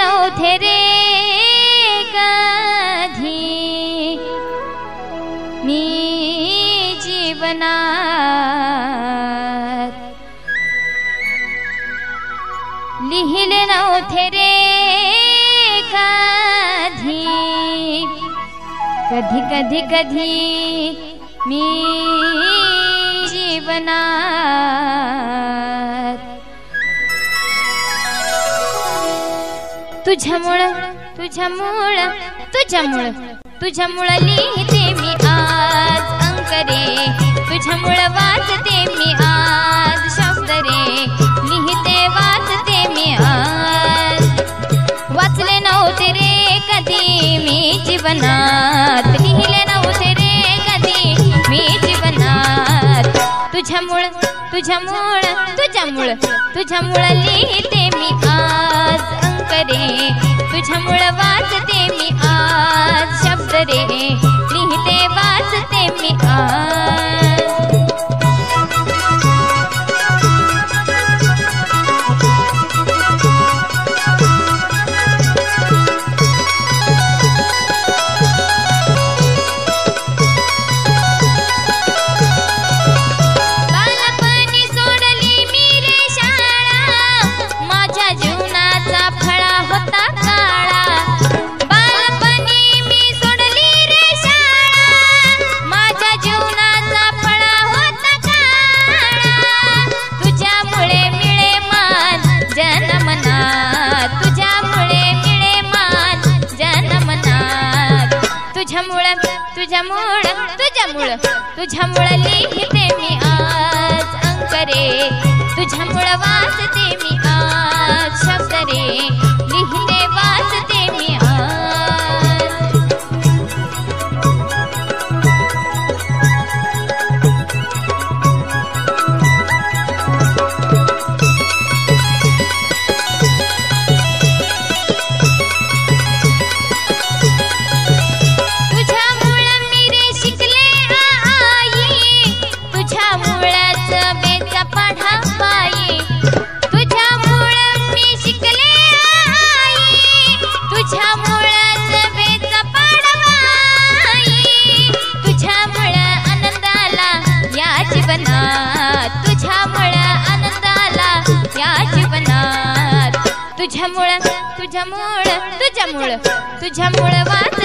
नव्हते रे कधी मी जीवनात, लिहिले नव्हते रे कधी, कधी कधी कधी मी जीवनात। तुझ्यामुळं तुझ्यामुळं तुझ्यामुळं तुझ्यामुळं लिहिते मी आज अंक रे, तुझ्यामुळं वाचते मी आज शब्द रे, लिहिते वाचते मी आज। वाचले नव्हते रे कधी मी जीवनात, लिहिले नव्हते रे कधी मी जीवनात। तुझ्यामुळं तुझ्यामुळं तुझ्यामुळं तुझ्यामुळं लिहिते मी आज अंक रे, तुझ्यामुळं वाचते मी आज शब्द रे, लिहिते वाचते मी आज। तुझ्यामुळं तुझ्यामुळं तुझ्यामुळं लिहिते मी आज अंक रे, तुझ्यामुळं वाचते मी आज शब्द रे, लिहिते वाचते मी आज। तुझ्यामुळं तुझ्यामुळं तुझ्यामुळं तुझ्यामुळं वाच